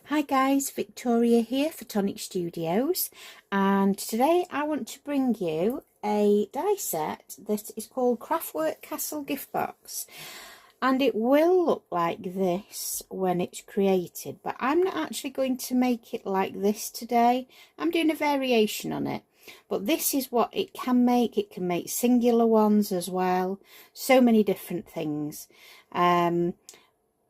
Hi guys, Victoria here for Tonic Studios, and today I want to bring you a die set that is called Craftwork Castle gift box, and it will look like this when it's created, but I'm not actually going to make it like this today. I'm doing a variation on it, but this is what it can make. It can make singular ones as well, so many different things.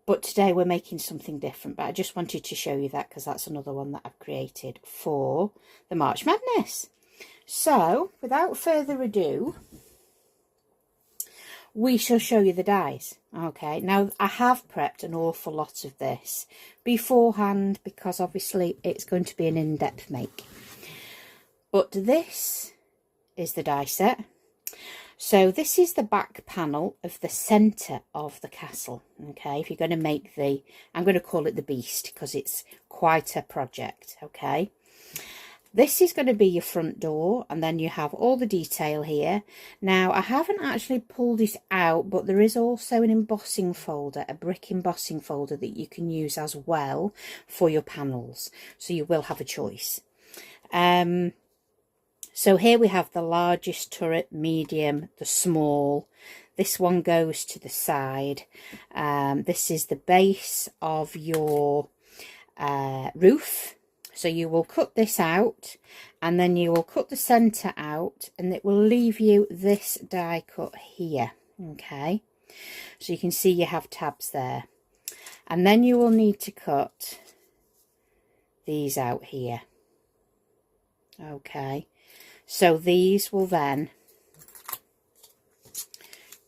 But today we're making something different, but I just wanted to show you that because that's another one that I've created for the March Madness. So, without further ado, we shall show you the dies. Okay, now I have prepped an awful lot of this beforehand because obviously it's going to be an in-depth make. But this is the die set. So this is the back panel of the centre of the castle. Okay, if you're going to make the, I'm going to call it the beast because it's quite a project. Okay, this is going to be your front door, and then you have all the detail here. Now I haven't actually pulled it out, but there is also an embossing folder, a brick embossing folder that you can use as well for your panels, so you will have a choice. So here we have the largest turret, medium, the small. This one goes to the side. This is the base of your roof. So you will cut this out, and then you will cut the centre out, and it will leave you this die cut here. Okay, so you can see you have tabs there. And then you will need to cut these out here. Okay. So these will then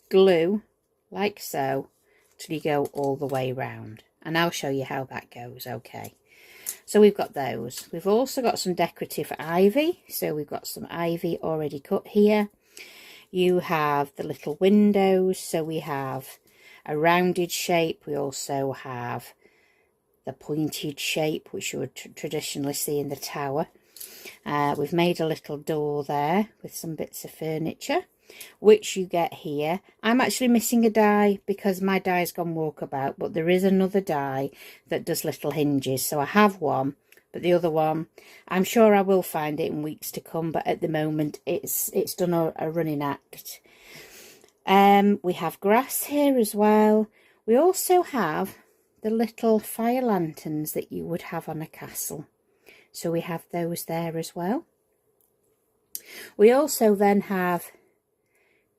glue like so till you go all the way round, and I'll show you how that goes. Okay, so we've got those. We've also got some decorative ivy, so we've got some ivy already cut here. You have the little windows, so we have a rounded shape. We also have the pointed shape, which you would traditionally see in the tower. We've made a little door there with some bits of furniture, which you get here. I'm actually missing a die because my die's gone walkabout, but there is another die that does little hinges. So I have one, but the other one, I'm sure I will find it in weeks to come, but at the moment it's done a running act. We have grass here as well. We also have the little fire lanterns that you would have on a castle. So we have those there as well. We also then have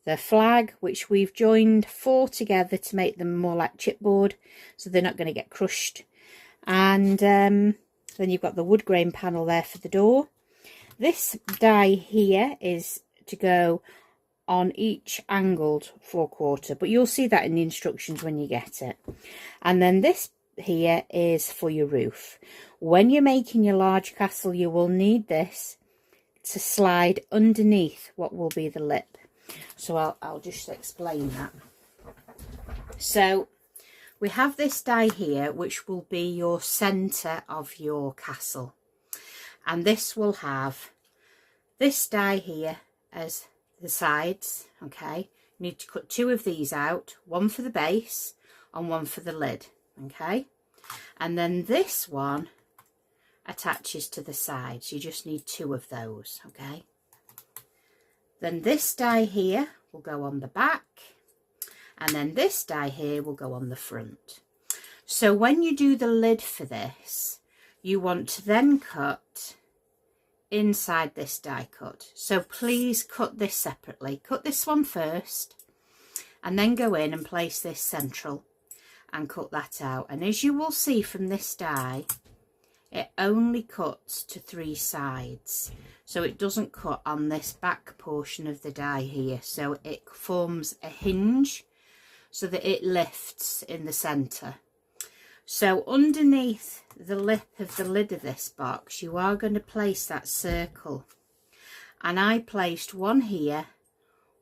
the flag, which we've joined 4 together to make them more like chipboard, so they're not going to get crushed. And then you've got the wood grain panel there for the door. This die here is to go on each angled 4/4, but you'll see that in the instructions when you get it. And then this here is for your roof. When you're making your large castle, you will need this to slide underneath what will be the lip. So I'll just explain that. So we have this die here, which will be your centre of your castle, and this will have this die here as the sides. Okay, you need to cut 2 of these out, one for the base and one for the lid. Okay, and then this one attaches to the sides. You just need 2 of those. Okay, then this die here will go on the back, and then this die here will go on the front. So when you do the lid for this, you want to then cut inside this die cut. So please cut this separately. Cut this one first, and then go in and place this central and cut that out. And as you will see from this die, it only cuts to 3 sides, so it doesn't cut on this back portion of the die here. So it forms a hinge so that it lifts in the centre. So underneath the lip of the lid of this box, you are going to place that circle, and I placed one here,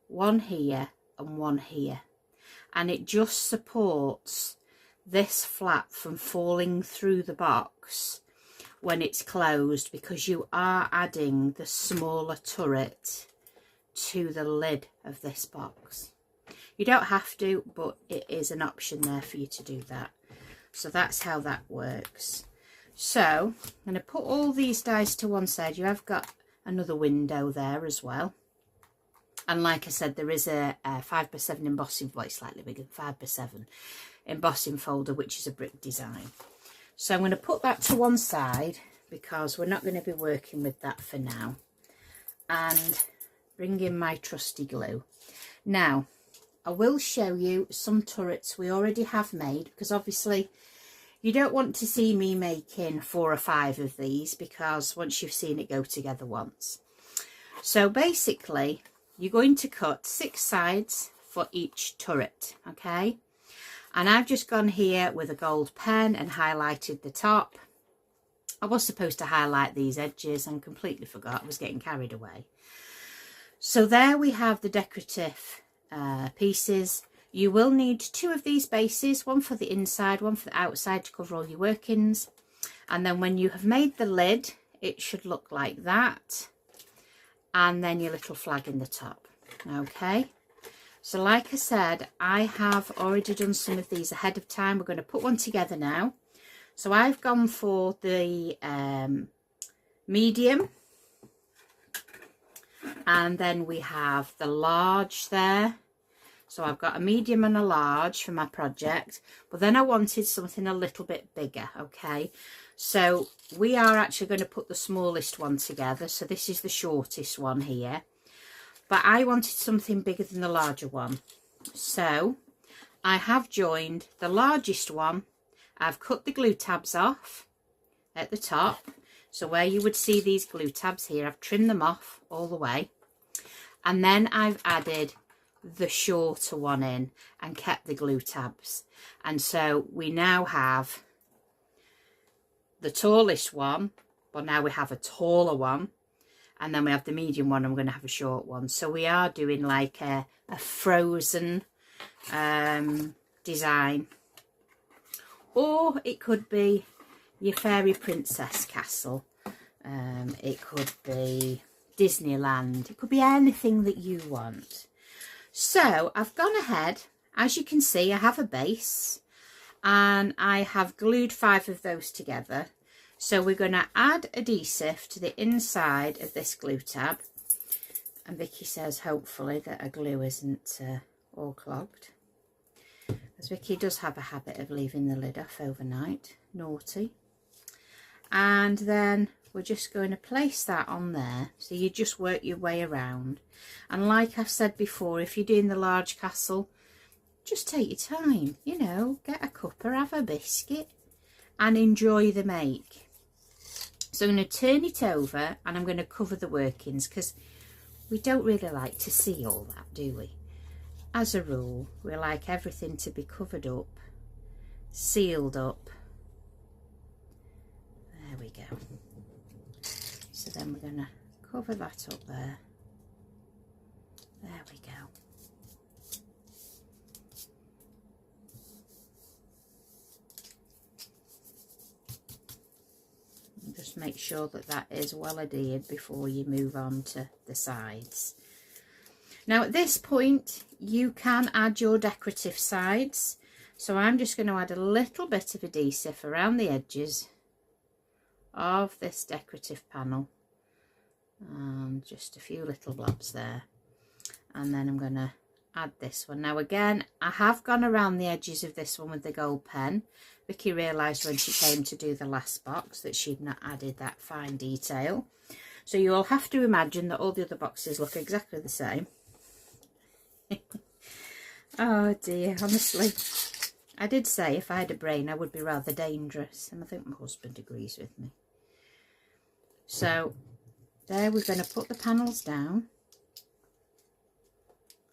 one here and one here, and it just supports this flap from falling through the box when it's closed, because you are adding the smaller turret to the lid of this box. You don't have to, but it is an option there for you to do that. So that's how that works. So I'm going to put all these dies to one side. You have got another window there as well. And like I said, there is a 5x7 embossing, well, it's slightly bigger than 5x7 embossing folder, which is a brick design. So I'm going to put that to one side because we're not going to be working with that for now. And bring in my trusty glue. Now, I will show you some turrets we already have made, because obviously you don't want to see me making 4 or 5 of these, because once you've seen it go together once. So basically, you're going to cut 6 sides for each turret, okay? And I've just gone here with a gold pen and highlighted the top. I was supposed to highlight these edges and completely forgot. I was getting carried away. So there we have the decorative pieces. You will need 2 of these bases, one for the inside, one for the outside to cover all your workings. And then when you have made the lid, it should look like that. And then your little flag in the top. Okay. So like I said, I have already done some of these ahead of time. We're going to put one together now. So I've gone for the medium. And then we have the large there. So I've got a medium and a large for my project. But then I wanted something a little bit bigger, okay? So we are actually going to put the smallest one together. So this is the shortest one here. But I wanted something bigger than the larger one. So I have joined the largest one. I've cut the glue tabs off at the top. So where you would see these glue tabs here, I've trimmed them off all the way. And then I've added the shorter one in and kept the glue tabs. And so we now have the tallest one, but now we have a taller one. And then we have the medium one, and we're going to have a short one. So we are doing like a frozen design. Or it could be your fairy princess castle. It could be Disneyland. It could be anything that you want. So I've gone ahead. As you can see, I have a base. And I have glued 5 of those together. So we're going to add adhesive to the inside of this glue tab. And Vicky says hopefully that her glue isn't all clogged. Because Vicky does have a habit of leaving the lid off overnight. Naughty. And then we're just going to place that on there. So you just work your way around. And like I've said before, if you're doing the large castle, just take your time. You know, get a cuppa, have a biscuit and enjoy the make. So I'm going to turn it over and I'm going to cover the workings, because we don't really like to see all that, do we? As a rule, we like everything to be covered up, sealed up. There we go. So then we're going to cover that up there. There we go. Just make sure that that is well adhered before you move on to the sides. Now at this point you can add your decorative sides. So I'm just going to add a little bit of adhesive around the edges of this decorative panel. And just a few little blobs there. And then I'm going to add this one. Now again, I have gone around the edges of this one with the gold pen. Vicky realised when she came to do the last box that she'd not added that fine detail. So you'll have to imagine that all the other boxes look exactly the same. Oh dear, honestly. I did say if I had a brain I would be rather dangerous, and I think my husband agrees with me. So there we're going to put the panels down.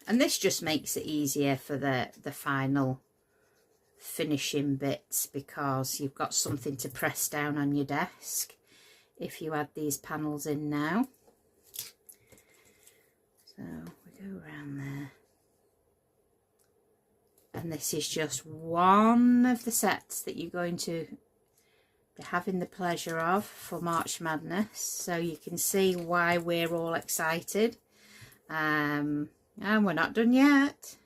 And this just makes it easier for the final finishing bits, because you've got something to press down on your desk if you add these panels in now. So we go around there. And this is just one of the sets that you're going to be having the pleasure of for March Madness. So you can see why we're all excited. And we're not done yet.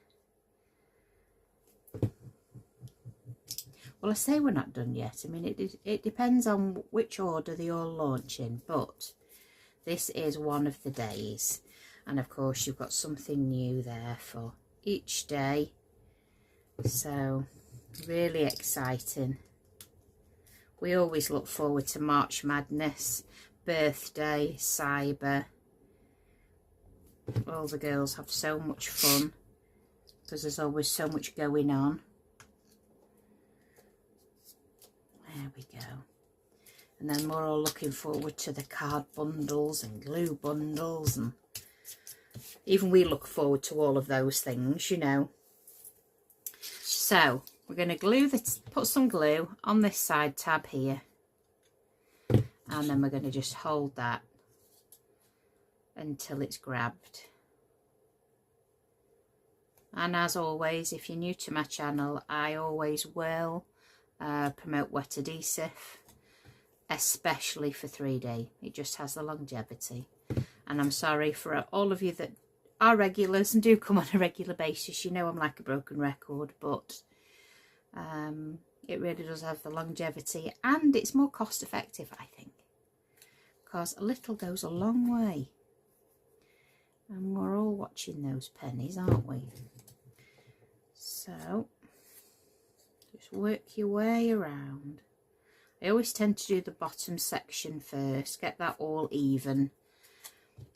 Well, I say we're not done yet. I mean, it depends on which order they all launch in, but this is one of the days. And of course, you've got something new there for each day. So, really exciting. We always look forward to March Madness, birthday, cyber. All the girls have so much fun because there's always so much going on. There we go. And then we're all looking forward to the card bundles and glue bundles, and even we look forward to all of those things, you know. So we're going to put some glue on this side tab here, and then we're going to just hold that until it's grabbed. And as always, if you're new to my channel, I always will promote wet adhesive, especially for 3D. It just has the longevity. And I'm sorry for all of you that are regulars and do come on a regular basis. You know I'm like a broken record, but it really does have the longevity, and it's more cost effective, I think, because a little goes a long way. And we're all watching those pennies, aren't we? So, just work your way around. I always tend to do the bottom section first, get that all even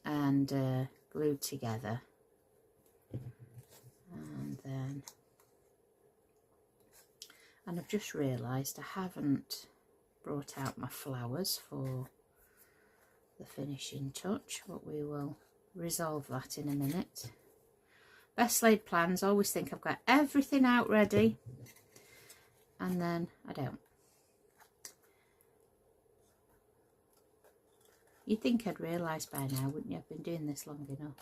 and glued together. And I've just realised I haven't brought out my flowers for the finishing touch, but we will resolve that in a minute. Best laid plans, always think I've got everything out ready, and then I don't. You'd think I'd realise by now, wouldn't you? I've been doing this long enough.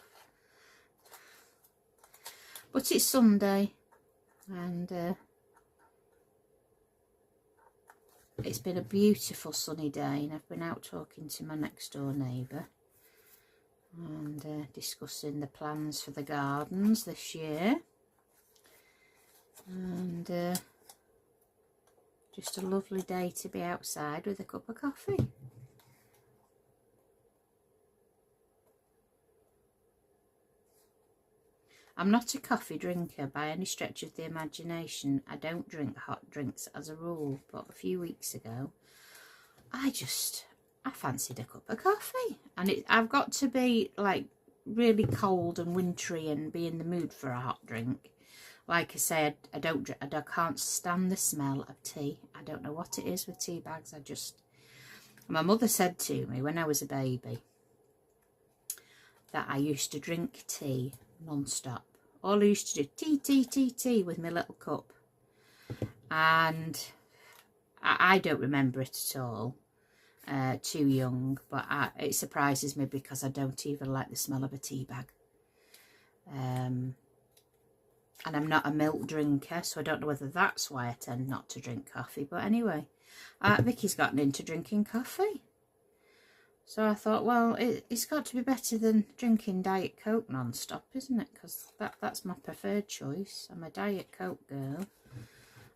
But it's Sunday, and it's been a beautiful sunny day, and I've been out talking to my next door neighbour and discussing the plans for the gardens this year, and just a lovely day to be outside with a cup of coffee. I'm not a coffee drinker by any stretch of the imagination. I don't drink hot drinks as a rule, but a few weeks ago I fancied a cup of coffee, and I've got to be like really cold and wintry and be in the mood for a hot drink. Like I said, I can't stand the smell of tea. I don't know what it is with tea bags. My mother said to me when I was a baby that I used to drink tea non-stop. All I used to do, tea with my little cup, and I don't remember it at all. Too young, but it surprises me because I don't even like the smell of a tea bag. And I'm not a milk drinker, so I don't know whether that's why I tend not to drink coffee. But anyway, Vicky's gotten into drinking coffee, so I thought, well, it's got to be better than drinking Diet Coke non-stop, isn't it? Because that's my preferred choice. I'm a Diet Coke girl,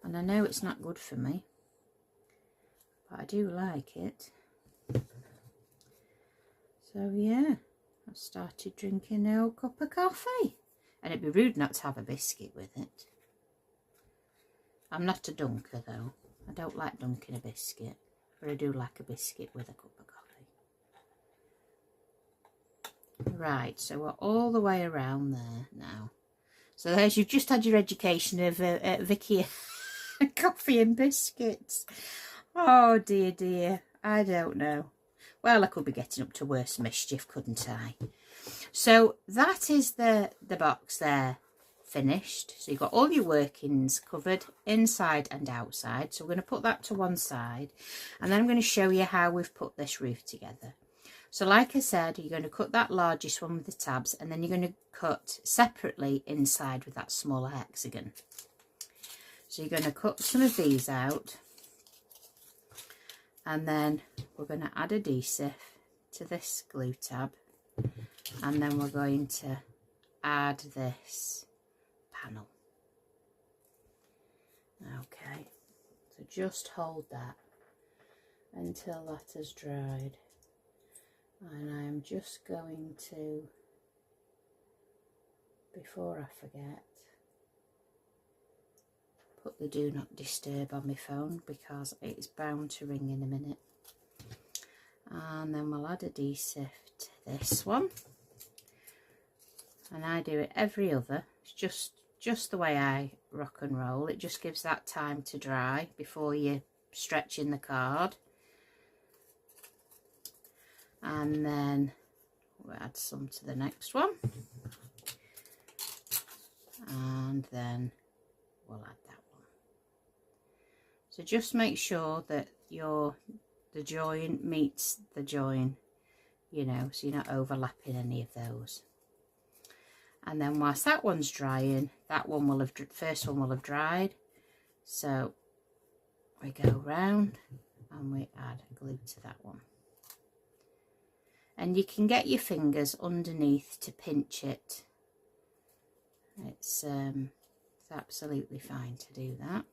and I know it's not good for me, but I do like it. So yeah, I started drinking an old cup of coffee, and it'd be rude not to have a biscuit with it. I'm not a dunker though. I don't like dunking a biscuit, but I do like a biscuit with a cup of coffee. Right, so we're all the way around there now. So there's, you've just had your education of Vicky coffee and biscuits. Oh dear, dear, I don't know. Well, I could be getting up to worse mischief, couldn't I? So that is the box there finished. So you've got all your workings covered inside and outside. So we're going to put that to one side, and then I'm going to show you how we've put this roof together. So like I said, you're going to cut that largest one with the tabs, and then you're going to cut separately inside with that smaller hexagon. So you're going to cut some of these out, and then we're going to add adhesive to this glue tab, and then we're going to add this panel. Okay, So just hold that until that has dried. And I'm just going to, before I forget, put the do not disturb on my phone because it's bound to ring in a minute. And then we'll add adhesive to this one. And I do it every other. It's just the way I rock and roll. It just gives that time to dry before you stretch in the card. And then we'll add some to the next one. And then we'll add that one. So just make sure that the join meets the join, you know, so you're not overlapping any of those. And then whilst that one's drying, that one will have, first one will have dried. So we go round and we add glue to that one. And you can get your fingers underneath to pinch it. It's absolutely fine to do that.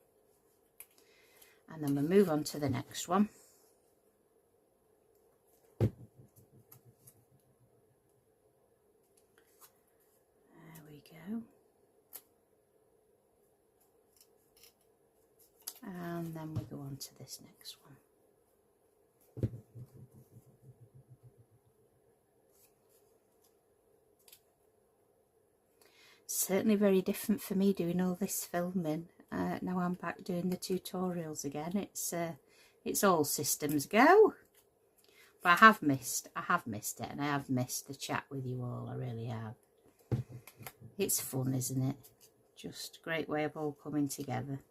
And then we'll move on to the next one. And then we go on to this next one. Certainly very different for me doing all this filming. Now I'm back doing the tutorials again. It's all systems go. But I have missed it, and I have missed the chat with you all. I really have. It's fun, isn't it? Just a great way of all coming together.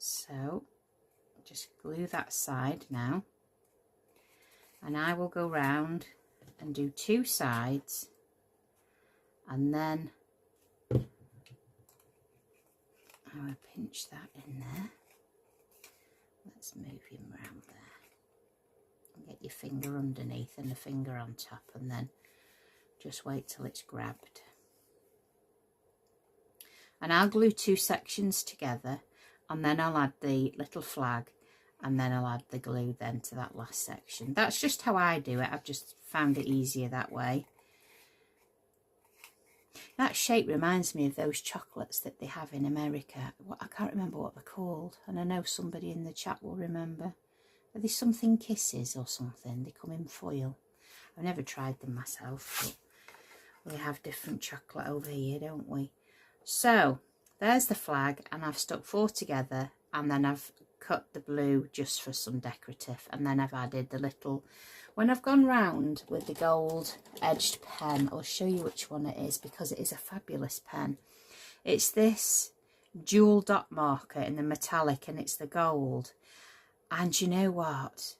So just glue that side now, and I will go round and do two sides, and then I will pinch that in there. Let's move him round there and get your finger underneath and the finger on top, and then just wait till it's grabbed. And I'll glue two sections together, and then I'll add the little flag, and then I'll add the glue then to that last section. That's just how I do it. I've just found it easier that way. That shape reminds me of those chocolates that they have in America. I can't remember what they're called, and I know somebody in the chat will remember. Are they something kisses or something? They come in foil. I've never tried them myself, but we have different chocolate over here, don't we? So there's the flag, and I've stuck 4 together, and then I've cut the blue just for some decorative, and then I've added the little, when I've gone round with the gold edged pen, I'll show you which one it is because it is a fabulous pen. It's this jewel dot marker in the metallic, and it's the gold, and you know what,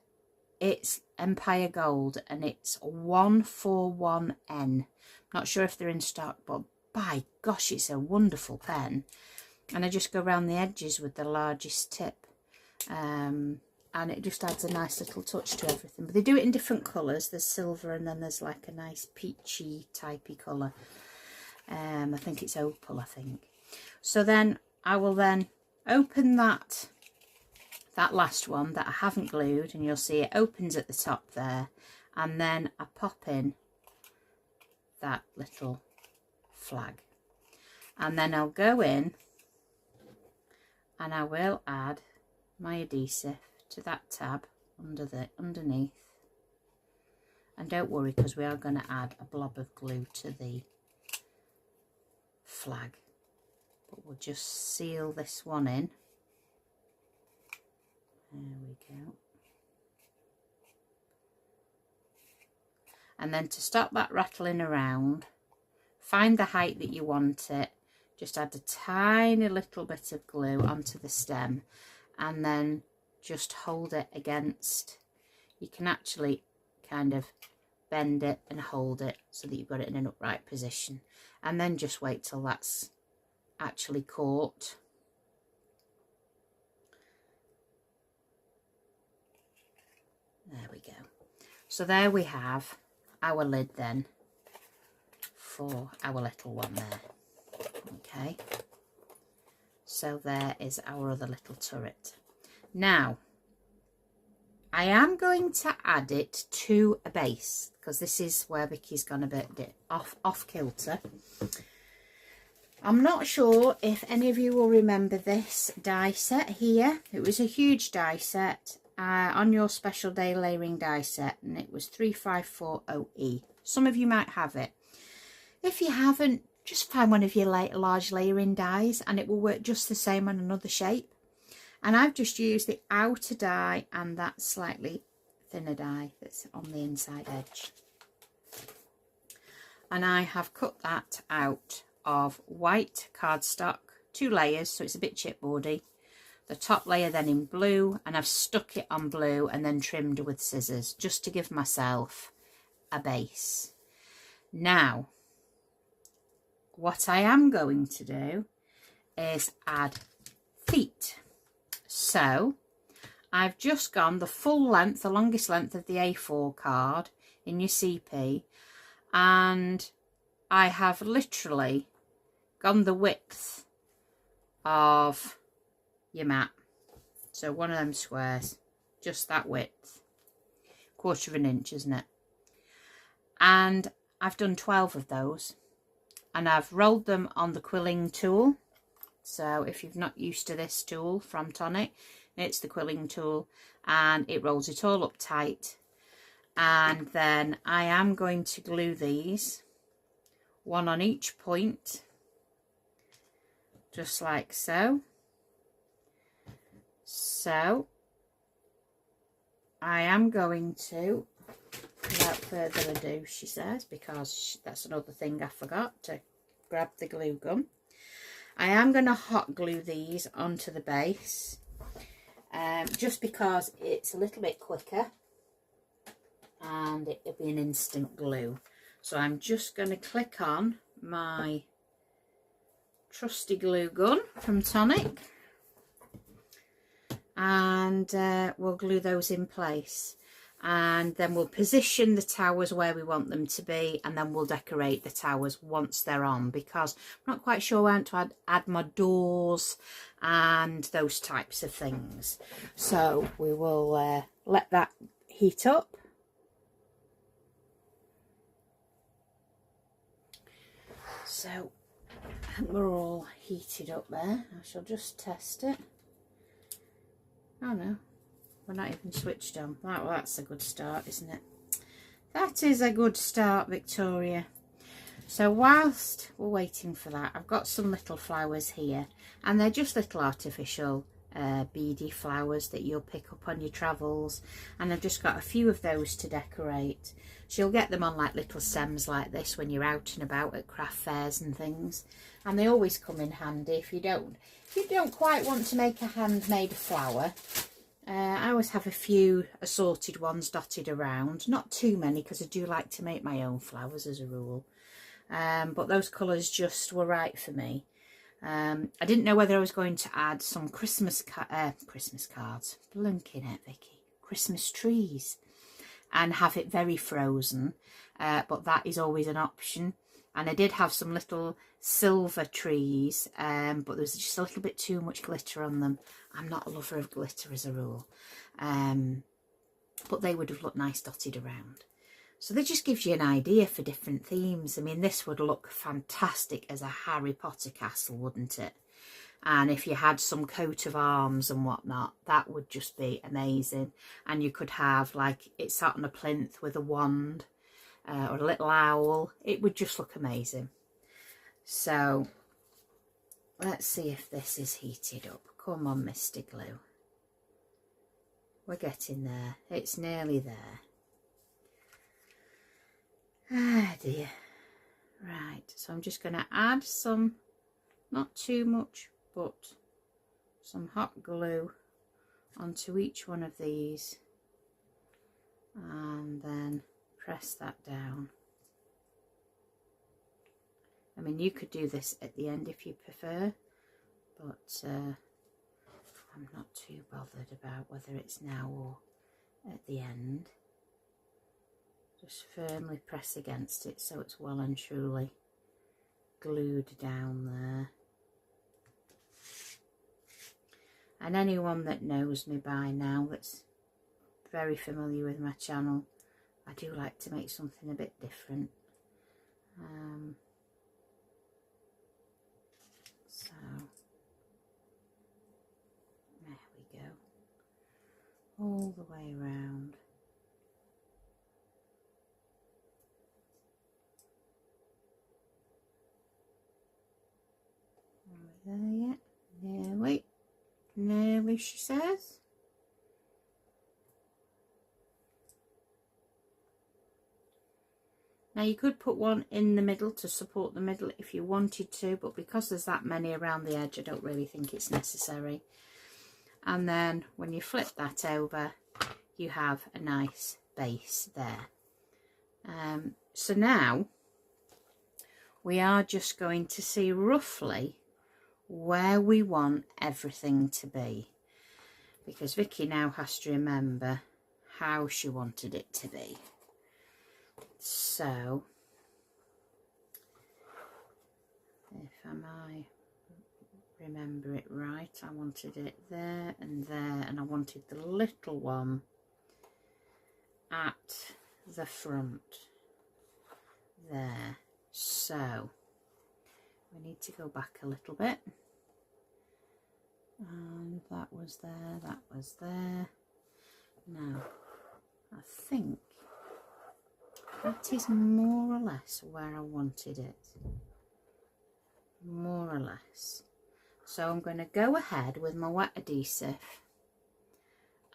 it's Empire Gold, and it's 141N. Not sure if they're in stock, but by gosh, it's a wonderful pen. And I just go around the edges with the largest tip, and it just adds a nice little touch to everything. But they do it in different colours. There's silver, and then there's like a nice peachy typey colour. I think it's opal, I think. So then I will then open that last one that I haven't glued, and you'll see it opens at the top there, and then I pop in that little flag, and then I'll go in and I will add my adhesive to that tab underneath, and don't worry because we are going to add a blob of glue to the flag, but we'll just seal this one in. There we go. And then to stop that rattling around, find the height that you want it, just add a tiny little bit of glue onto the stem, and then just hold it against. You can actually kind of bend it and hold it so that you've got it in an upright position, and then just wait till that's actually caught. There we go. So there we have our lid then for our little one there. Okay, So there is our other little turret. Now, I am going to add it to a base, because this is where Vicky's gone a bit off kilter. I'm not sure if any of you will remember this die set here. It was a huge die set on your special day layering die set, and it was 3540E. Some of you might have it. If you haven't, just find one of your large layering dies and it will work just the same on another shape. And I've just used the outer die and that slightly thinner die that's on the inside edge. And I have cut that out of white cardstock, 2 layers, so it's a bit chipboardy. The top layer then in blue, and I've stuck it on blue and then trimmed with scissors just to give myself a base. Now, what I am going to do is add feet. So I've just gone the full length, the longest length of the A4 card in your CP, and I have literally gone the width of your mat. So one of them squares, just that width, 1/4 inch, isn't it? And I've done 12 of those, and I've rolled them on the quilling tool. So if you've not used to this tool from Tonic, it's the quilling tool, and it rolls it all up tight. And then I am going to glue these, one on each point, just like so. So I am going to, without further ado, she says, because that's another thing I forgot to grab the glue gun. I am going to hot glue these onto the base, just because it's a little bit quicker and it'll be an instant glue. So I'm just going to click on my trusty glue gun from Tonic, and we'll glue those in place. And then we'll position the towers where we want them to be, and then we'll decorate the towers once they're on, because I'm not quite sure when to add my doors and those types of things. So we will let that heat up. So I think we're all heated up there. I shall just test it. Oh no, we're not even switched on. Right, well, that's a good start, isn't it? That is a good start, Victoria. So whilst we're waiting for that, I've got some little flowers here, and they're just little artificial beady flowers that you'll pick up on your travels, and I've just got a few of those to decorate. So you'll get them on like little stems like this when you're out and about at craft fairs and things, and they always come in handy if you don't quite want to make a handmade flower. I always have a few assorted ones dotted around, not too many, because I do like to make my own flowers as a rule, but those colours just were right for me. I didn't know whether I was going to add some Christmas cards, blinking it, Vicky, Christmas trees, and have it very frozen, but that is always an option. And I did have some little silver trees, but there was just a little bit too much glitter on them. I'm not a lover of glitter as a rule, but they would have looked nice dotted around. So that just gives you an idea for different themes. I mean, this would look fantastic as a Harry Potter castle, wouldn't it? And if you had some coat of arms and whatnot, that would just be amazing. And you could have, like, it sat on a plinth with a wand, or a little owl. It would just look amazing. So let's see if this is heated up. Come on, Mr. Glue. We're getting there. It's nearly there. Ah dear. Right, so I'm just going to add some, not too much, but some hot glue onto each one of these, and then press that down. I mean, you could do this at the end if you prefer, but I'm not too bothered about whether it's now or at the end. Just firmly press against it so it's well and truly glued down there. And anyone that knows me by now, that's very familiar with my channel, I do like to make something a bit different. So there we go, all the way around. Are we there yet? Nearly, nearly, she says. Now you could put one in the middle to support the middle if you wanted to, but because there's that many around the edge, I don't really think it's necessary. And then when you flip that over, you have a nice base there. So now we are just going to see roughly where we want everything to be, because Vicky now has to remember how she wanted it to be. So if I remember it right, I wanted it there and there, and I wanted the little one at the front there. So we need to go back a little bit, and that was there, that was there. Now I think that is more or less where I wanted it, more or less. So I'm going to go ahead with my wet adhesive,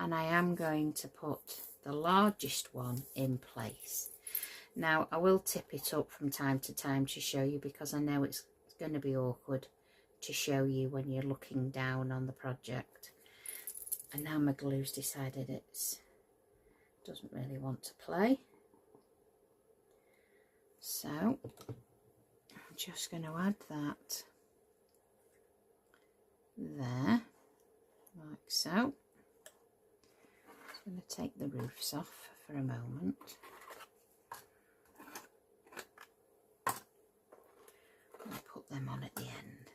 and I am going to put the largest one in place. Now I will tip it up from time to time to show you, because I know it's going to be awkward to show you when you're looking down on the project. And now my glue's decided it doesn't really want to play. So I'm just going to add that there, like so. Just going to take the roofs off for a moment. I'll put them on at the end.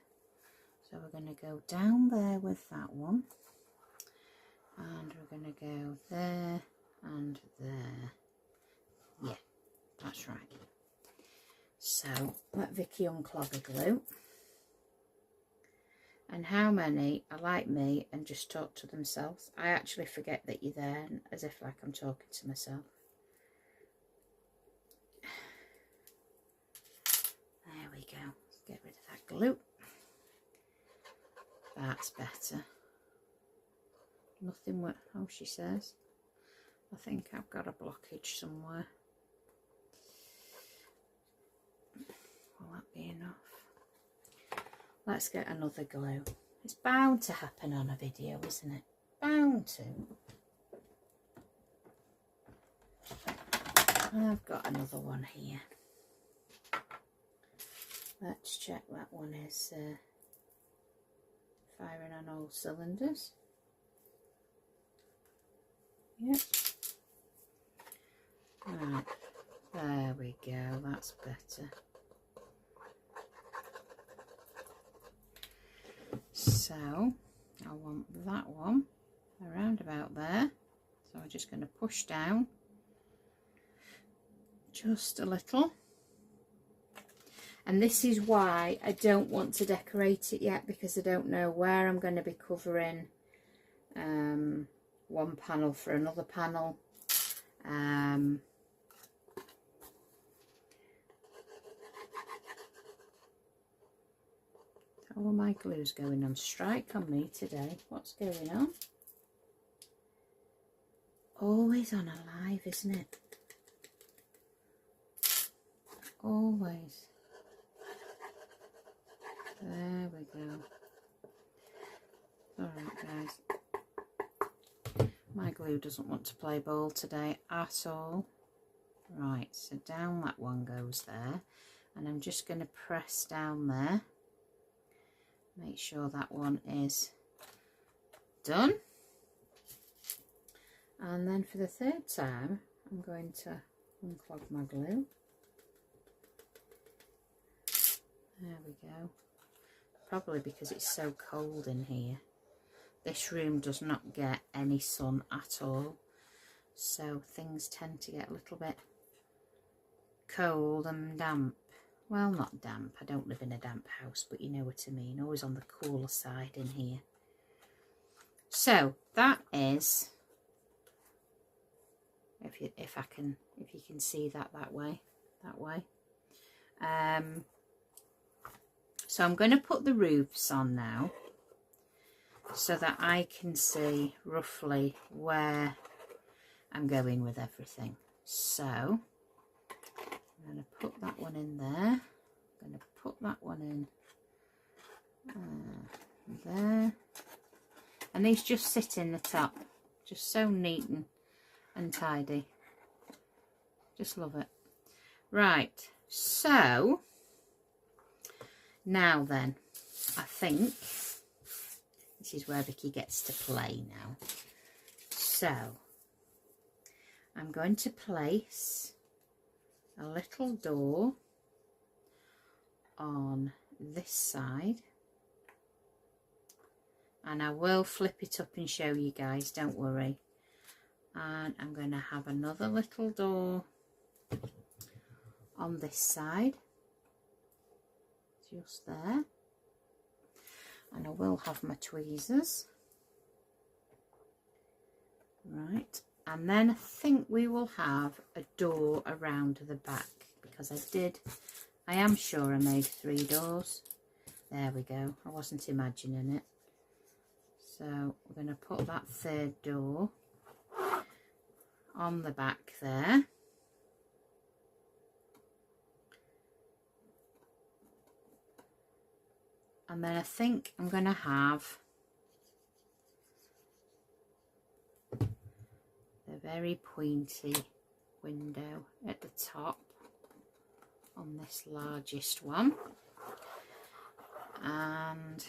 So we're going to go down there with that one, and we're going to go there and there. Yeah, that's right. So let Vicky unclog the glue. And how many are like me and just talk to themselves? I actually forget that you're there, as if like I'm talking to myself. There we go. Let's get rid of that glue. That's better. Nothing works. Oh, she says. I think I've got a blockage somewhere. Will that be enough? Let's get another glue. It's bound to happen on a video, isn't it? Bound to. I've got another one here. Let's check that one is firing on all cylinders. Yep. Right, there we go, that's better. So I want that one around about there, so I'm just going to push down just a little. And this is why I don't want to decorate it yet, because I don't know where I'm going to be covering one panel for another panel. All my glue's going on strike on me today. What's going on? Always on a live, isn't it? Always. There we go. Alright guys. My glue doesn't want to play ball today at all. Right, so down that one goes there. And I'm just going to press down there. Make sure that one is done. And then for the third time, I'm going to unclog my glue. There we go. Probably because it's so cold in here. this room does not get any sun at all, so things tend to get a little bit cold and damp. Well, not damp, I don't live in a damp house, but you know what I mean, always on the cooler side in here. So that is, if you can see that way. So I'm going to put the roofs on now so that I can see roughly where I'm going with everything. So I'm going to put that one in there. I'm going to put that one in there. And these just sit in the top. Just so neat and tidy. Just love it. Right, so now then, I think this is where Vicky gets to play now. So I'm going to place a little door on this side, and I will flip it up and show you guys, don't worry. And I'm going to have another little door on this side, just there, and I will have my tweezers. Right, and then I think we will have a door around the back, because I am sure I made 3 doors. There we go, I wasn't imagining it. So we're going to put that 3rd door on the back there. And then I think I'm going to have the very pointy window at the top on this largest one. And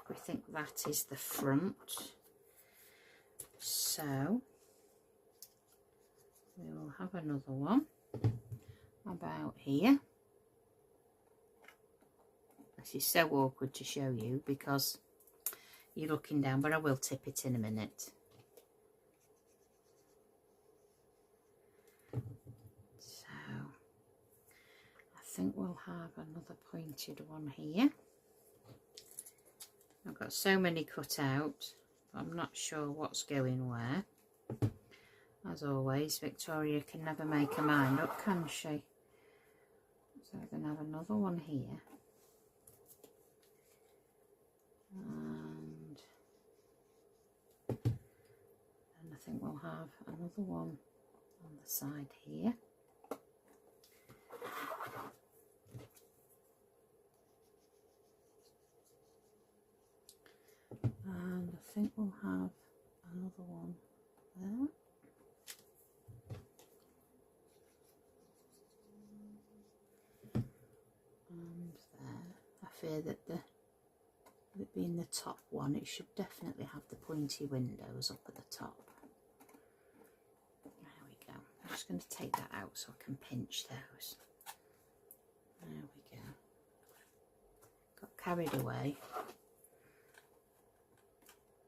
we think that is the front. So we will have another one about here. This is so awkward to show you because you're looking down, but I will tip it in a minute. So I think we'll have another pointed one here. I've got so many cut out, but I'm not sure what's going where. As always, Victoria can never make her mind up, can she? So we're going to have another one here. And I think we'll have another one on the side here. And I think we'll have another one there. And there. I fear that it being the top one, it should definitely have the pointy windows up at the top. There we go. I'm just going to take that out so I can pinch those. There we go. Got carried away.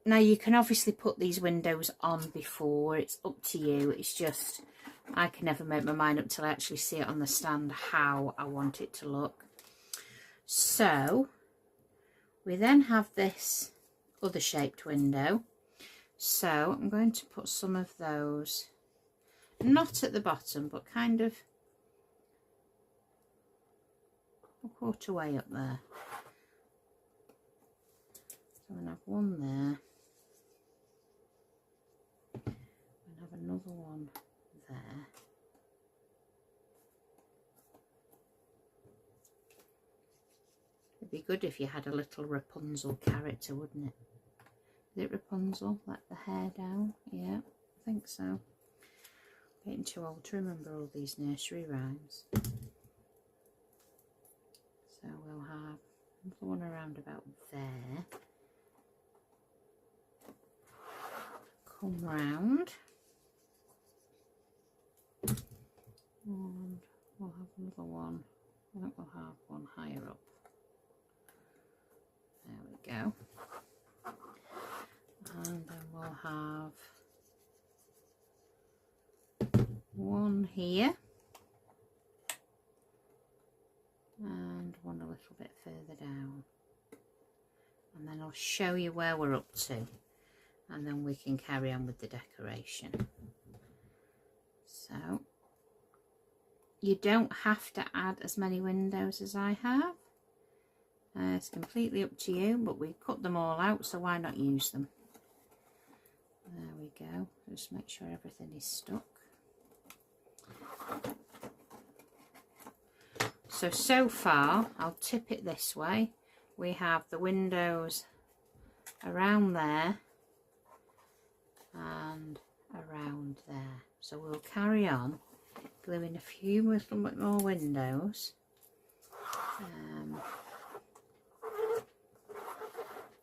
Now you can obviously put these windows on before, it's up to you. It's just, I can never make my mind up till I actually see it on the stand how I want it to look. So we then have this other shaped window. So I'm going to put some of those, not at the bottom, but kind of a quarter way up there. So I'm going to have one there. And have another one there. It'd be good if you had a little Rapunzel character, wouldn't it? Is it Rapunzel? Let the hair down? Yeah, I think so. Getting too old to remember all these nursery rhymes. So we'll have another one around about there. Come round. And we'll have another one. I think we'll have one higher up. There we go. and then we'll have one here and one a little bit further down, and then I'll show you where we're up to, and then we can carry on with the decoration. So you don't have to add as many windows as I have. It's completely up to you, but we cut them all out, so why not use them? There we go. Just make sure everything is stuck. So far, I'll tip it this way. We have the windows around there and around there. So we'll carry on gluing a few little bit more windows.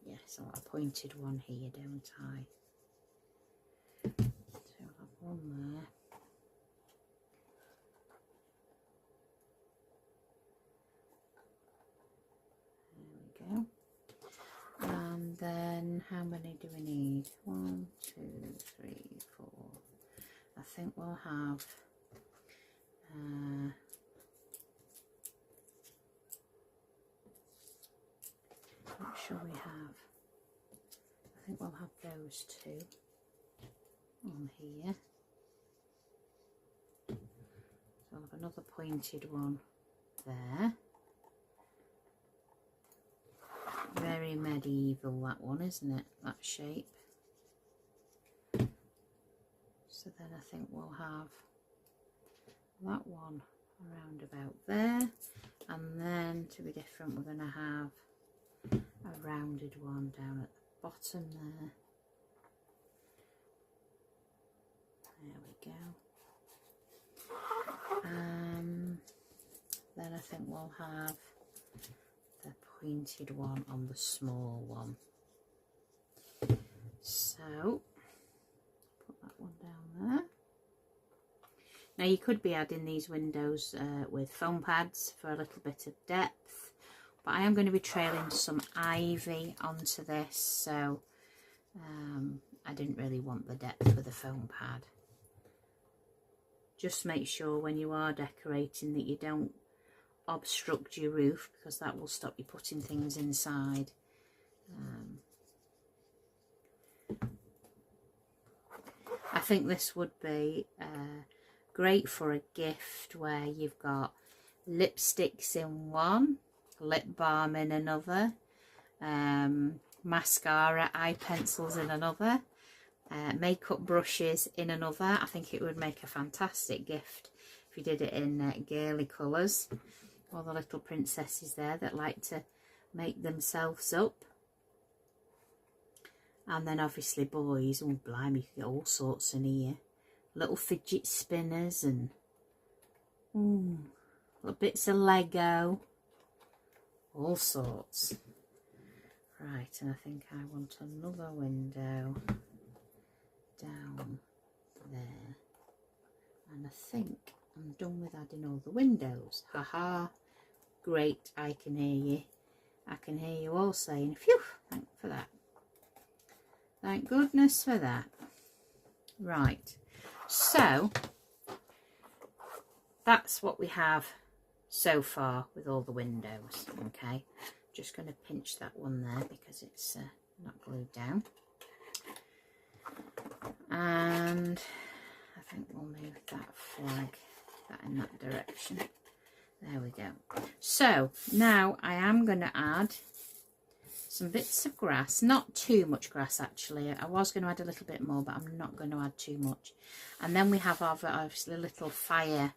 Yes, I want a pointed one here, don't I? So I'll have one there. There we go. And then how many do we need? 1, 2, 3, 4. I think we'll have what shall we have? I think we'll have those two on here. So I'll have another pointed one there. Very medieval, that one, isn't it? That shape. So then I think we'll have that one around about there, and then to be different we're going to have a rounded one down at the bottom there. There we go. Then I think we'll have the pointed one on the small one. So put that one down there. Now you could be adding these windows with foam pads for a little bit of depth, but I am going to be trailing some ivy onto this, so I didn't really want the depth with a foam pad. Just make sure when you are decorating that you don't obstruct your roof, because that will stop you putting things inside. I think this would be great for a gift where you've got lipsticks in one, lip balm in another, mascara, eye pencils in another, makeup brushes in another. I think it would make a fantastic gift if you did it in girly colours. All the little princesses there that like to make themselves up. And then obviously boys, oh blimey, you can get all sorts in here. Little fidget spinners and little bits of Lego, all sorts. Right, and I think I want another window down there. And I think I'm done with adding all the windows. Haha, great, I can hear you. I can hear you all saying, phew, thank for that. Thank goodness for that. Right. So that's what we have so far with all the windows. Okay, just going to pinch that one there because it's not glued down, and I think we'll move that flag in that direction. There we go. So now I am going to add some bits of grass, not too much grass actually. I was going to add a little bit more, but I'm not going to add too much. And then we have our obviously little fire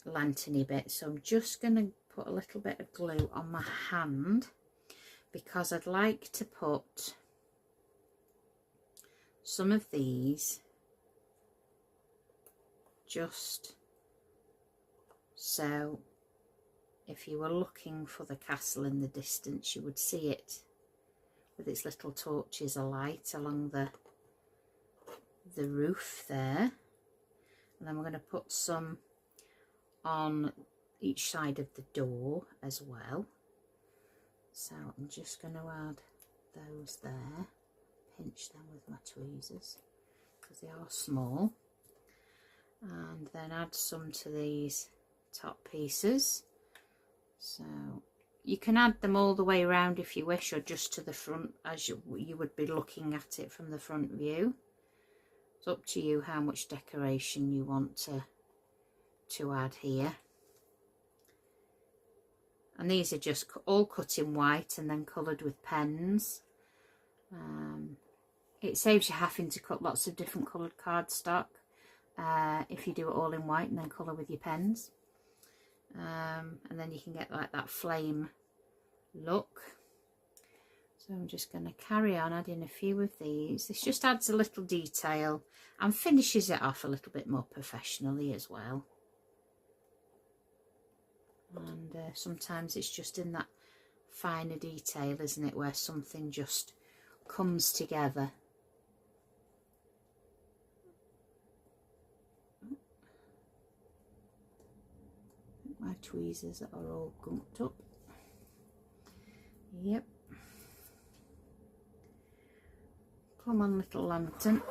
lanterny bit, so I'm just going to put a little bit of glue on my hand because I'd like to put some of these just so if you were looking for the castle in the distance you would see it with its little torches alight along the roof there. And then we're going to put some on each side of the door as well. So I'm just going to add those there, pinch them with my tweezers because they are small. And then add some to these top pieces. So you can add them all the way around if you wish, or just to the front as you would be looking at it from the front view. It's up to you how much decoration you want to add here. And these are just all cut in white and then coloured with pens. It saves you having to cut lots of different coloured cardstock if you do it all in white and then colour with your pens. And then you can get like that flame look. So I'm just going to carry on adding a few of these. This just adds a little detail and finishes it off a little bit more professionally as well. And sometimes it's just in that finer detail, isn't it, where something just comes together. My tweezers are all gunked up. Yep. Come on, little lantern.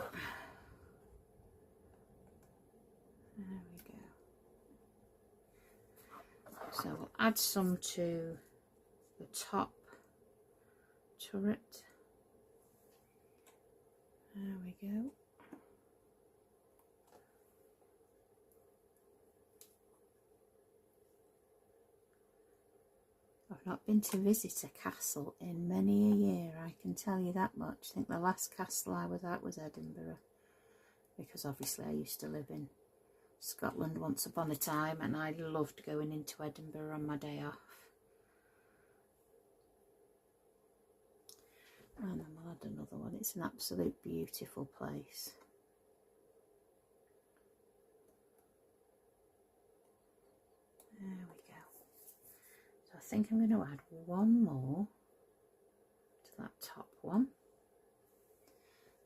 There we go. So we'll add some to the top turret. There we go. I've not been to visit a castle in many a year, I can tell you that much. I think the last castle I was at was Edinburgh, because obviously I used to live in Scotland once upon a time, and I loved going into Edinburgh on my day off. And then we'll add another one. It's an absolute beautiful place. There we go. So I think I'm going to add one more to that top one.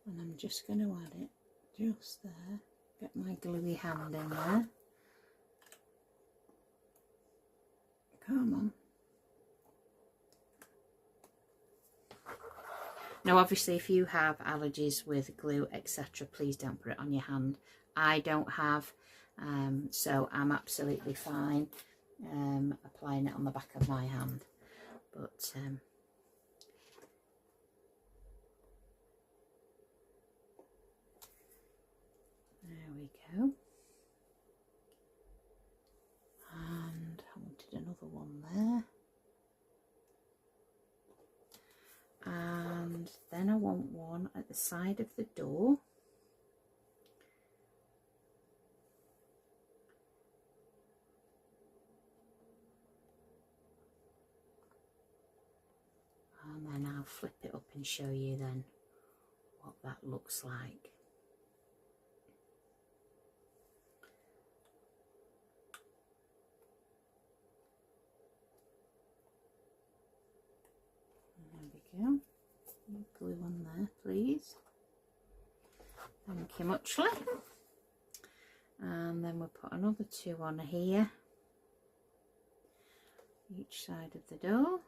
And I'm just going to add it just there. Get my gluey hand in there. Come on. Now obviously if you have allergies with glue etc, please don't put it on your hand. I don't have, so I'm absolutely fine applying it on the back of my hand. But there we go. And I wanted another one there. And then I want one at the side of the door. And then I'll flip it up and show you then what that looks like. There we go. Glue on there, please. Thank you muchly. And then we'll put another two on here, each side of the door.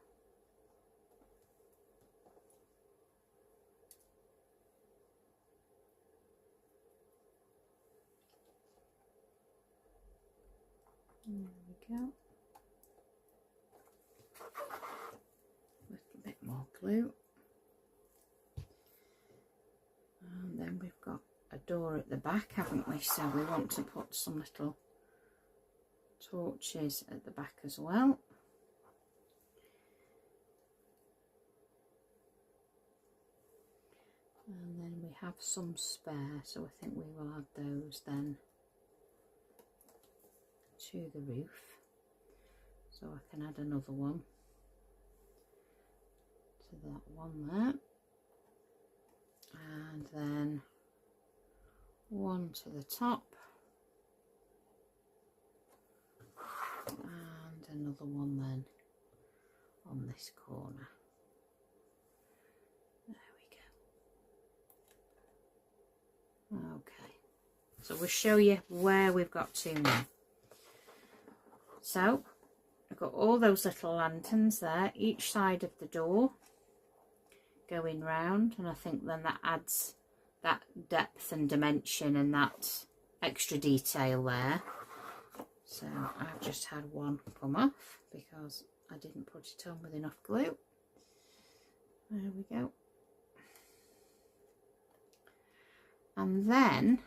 There we go. A little bit more glue. And then we've got a door at the back, haven't we? So we want to put some little torches at the back as well. And then we have some spare, so I think we will add those then to the roof. So I can add another one to that one there. And then one to the top. And another one then on this corner. There we go. Okay, so we'll show you where we've got to now. So I've got all those little lanterns there, each side of the door, going round, and I think then that adds that depth and dimension and that extra detail there. So I've just had one come off because I didn't put it on with enough glue. There we go. And then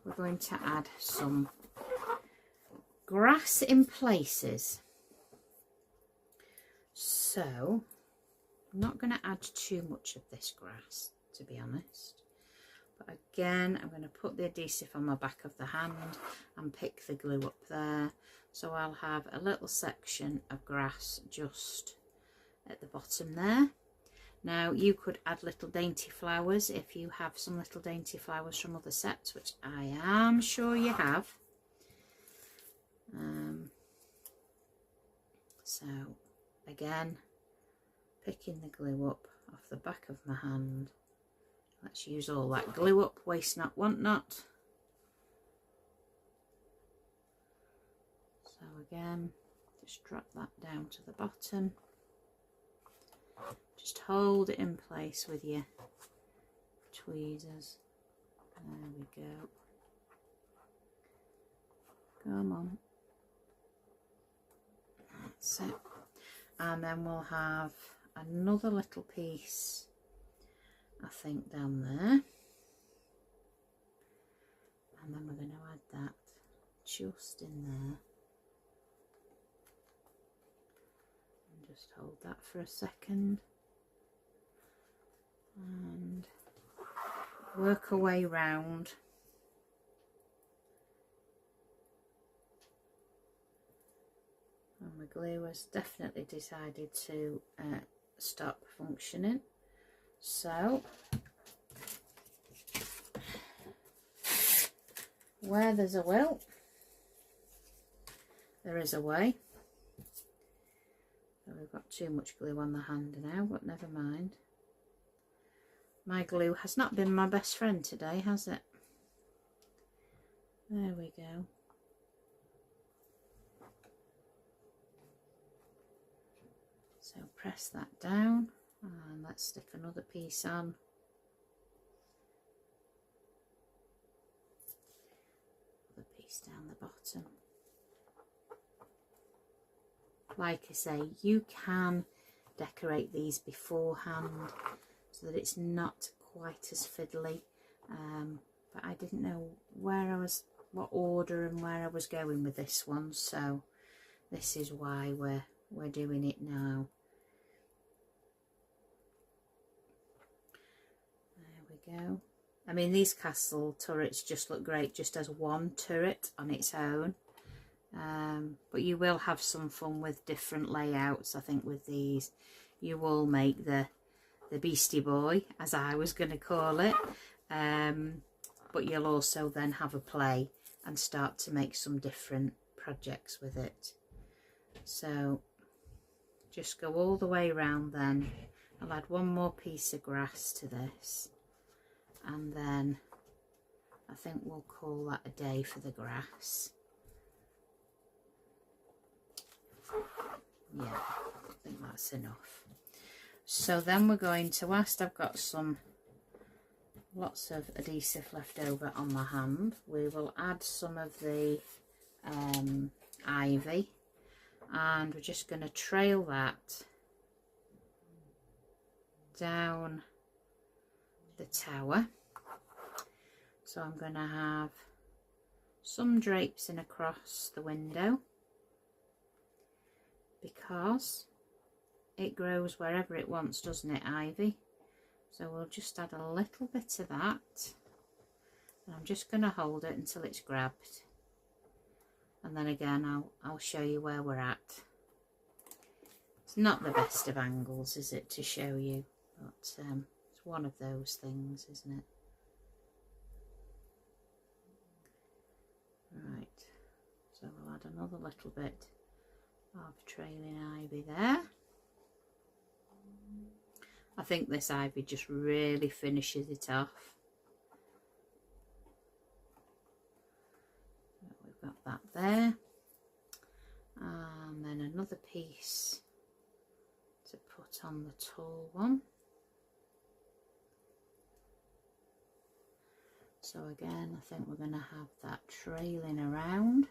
we're going to add some grass in places. So I'm not going to add too much of this grass, to be honest. But again, I'm going to put the adhesive on the back of the hand and pick the glue up there. So I'll have a little section of grass just at the bottom there. Now you could add little dainty flowers if you have some little dainty flowers from other sets, which I am sure you have. So again, picking the glue up off the back of my hand. Let's use all that glue up, waste not, want not. So again, just drop that down to the bottom. Just hold it in place with your tweezers. There we go. Come on. That's it. And then we'll have another little piece, I think, down there. And then we're going to add that just in there. And just hold that for a second. And work our way round. And my glue has definitely decided to stop functioning. So where there's a will, there is a way. So we've got too much glue on the hand now, but never mind. My glue has not been my best friend today, has it? There we go. So press that down and let's stick another piece on. Another piece down the bottom. Like I say, you can decorate these beforehand so that it's not quite as fiddly, but I didn't know where I was, what order and where I was going with this one, so this is why we're doing it now. There we go. I mean, these castle turrets just look great just as one turret on its own, but you will have some fun with different layouts. I think with these you will make the Beastie Boy, as I was going to call it, but you'll also then have a play and start to make some different projects with it. So just go all the way around then. I'll add one more piece of grass to this, and then I think we'll call that a day for the grass. Yeah, I think that's enough. So then we're going to, whilst I've got lots of adhesive left over on my hand, we will add some of the ivy, and we're just going to trail that down the tower. So I'm going to have some drapes in across the window, because it grows wherever it wants, doesn't it, ivy? So we'll just add a little bit of that, and I'm just going to hold it until it's grabbed, and then again I'll show you where we're at. It's not the best of angles, is it, to show you, but it's one of those things, isn't it? Right, so we'll add another little bit of trailing ivy there. I think this ivy just really finishes it off. We've got that there, and then another piece to put on the tall one. So again, I think we're going to have that trailing around.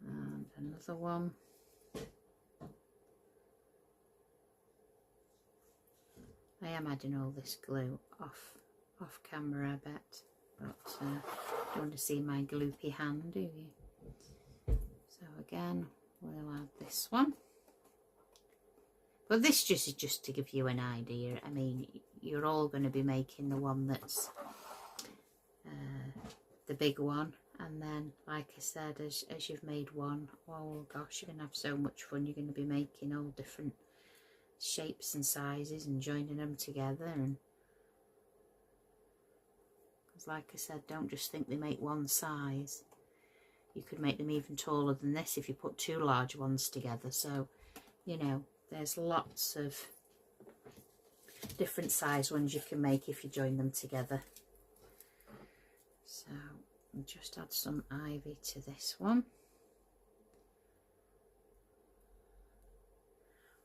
And another one. I am adding all this glue off camera, I bet, but don't want to see my gloopy hand, do you? So again, we'll add this one. But this is just to give you an idea. I mean, you're all going to be making the one that's the big one, and then, like I said, as you've made one, oh gosh, you're going to have so much fun. You're going to be making all different shapes and sizes and joining them together. And because, like I said, don't just think they make one size. You could make them even taller than this if you put two large ones together. So, you know, there's lots of different size ones you can make if you join them together. So I'll just add some ivy to this one.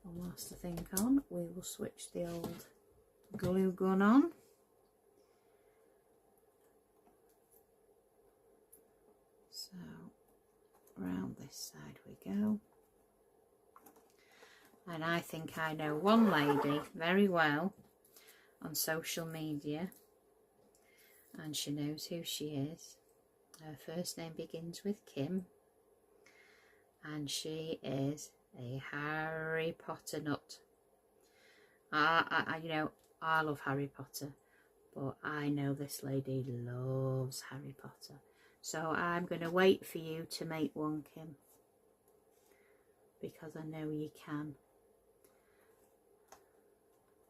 And whilst I think on, we will switch the old glue gun on. So round this side we go. And I think I know one lady very well on social media, and she knows who she is. Her first name begins with Kim, and she is a Harry Potter nut. You know, I love Harry Potter, but I know this lady loves Harry Potter. So I'm going to wait for you to make one, Kim, because I know you can.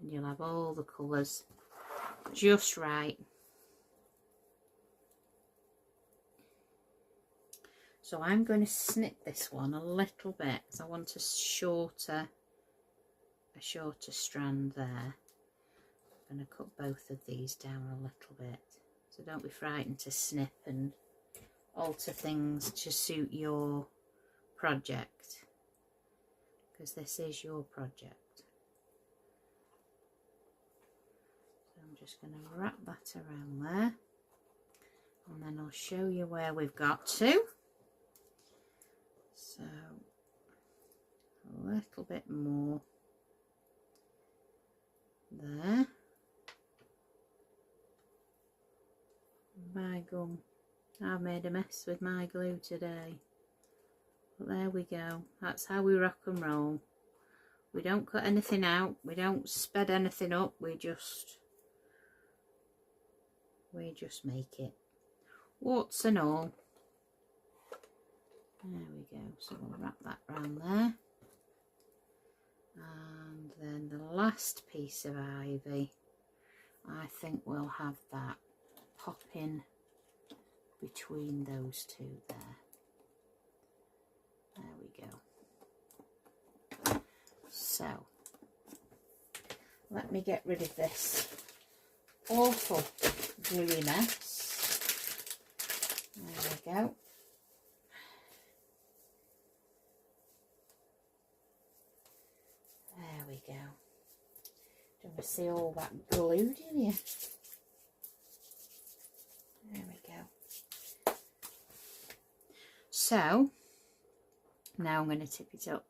And you'll have all the colours just right. So I'm going to snip this one a little bit, because I want a shorter strand there. I'm going to cut both of these down a little bit. So don't be frightened to snip and alter things to suit your project, because this is your project. So I'm just going to wrap that around there, and then I'll show you where we've got to. So a little bit more there. My gum, I've made a mess with my glue today, but there we go. That's how we rock and roll. We don't cut anything out, we don't sped anything up, we just make it, warts and all. There we go. So we'll wrap that round there, and then the last piece of ivy, I think we'll have that pop in between those two there. There we go. So let me get rid of this awful gluey mess. There we go. There we go. Don't want to see all that glue, do you? There we go. So now I'm going to tip it up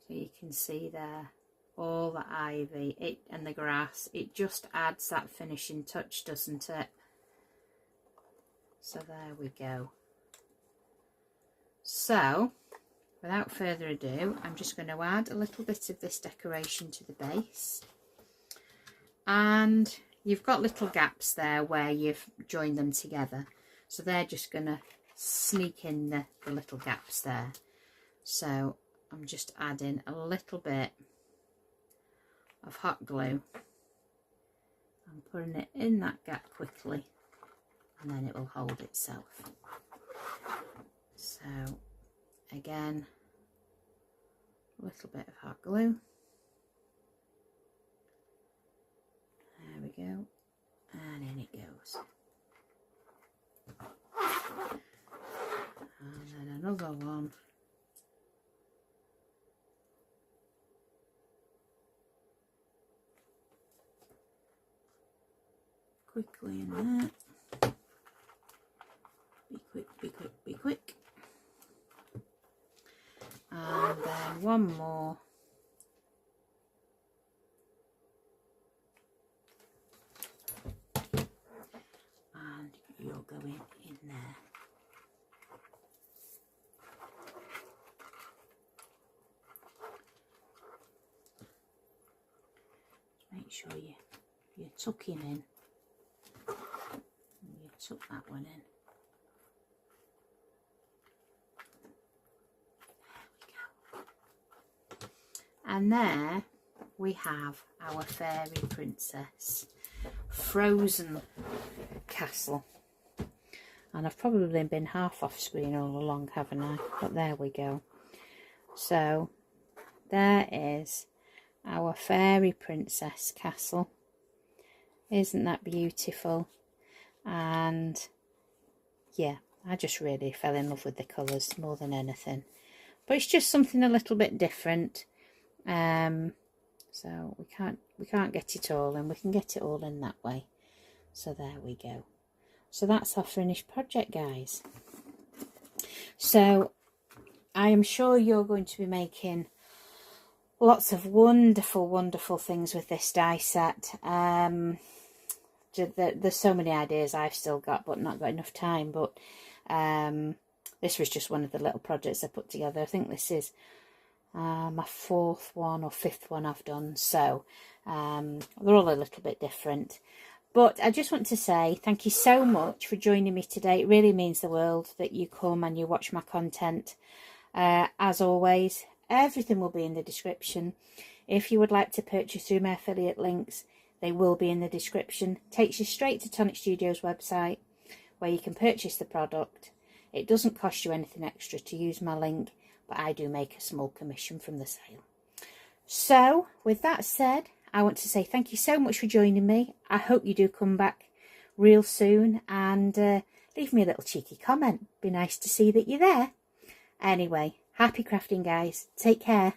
so you can see there all the ivy and the grass. It just adds that finishing touch, doesn't it? So there we go. So without further ado, I'm just going to add a little bit of this decoration to the base, and you've got little gaps there where you've joined them together, so they're just going to sneak in the little gaps there. So I'm just adding a little bit of hot glue and putting it in that gap quickly, and then it will hold itself. So again, a little bit of hot glue. There we go. And in it goes. And then another one. Quickly in there. Be quick, be quick, be quick. And then one more. And you're going in there. Make sure you're tucking in. You tuck that one in. And there we have our fairy princess frozen castle. And I've probably been half off screen all along, haven't I? But there we go. So there is our fairy princess castle. Isn't that beautiful? And yeah, I just really fell in love with the colours more than anything. But it's just something a little bit different. So we can't get it all in. We can get it all in that way. So there we go. So that's our finished project, guys. So I am sure you're going to be making lots of wonderful, wonderful things with this die set. There's so many ideas I've still got, but not got enough time. But this was just one of the little projects I put together. I think this is my fourth one or fifth one I've done. So they're all a little bit different. But I just want to say thank you so much for joining me today. It really means the world that you come and you watch my content. As always, everything will be in the description. If you would like to purchase through my affiliate links, they will be in the description. Takes you straight to Tonic Studios website where you can purchase the product. It doesn't cost you anything extra to use my link, but I do make a small commission from the sale. So with that said, I want to say thank you so much for joining me. I hope you do come back real soon and leave me a little cheeky comment. Be nice to see that you're there. Anyway, happy crafting, guys. Take care.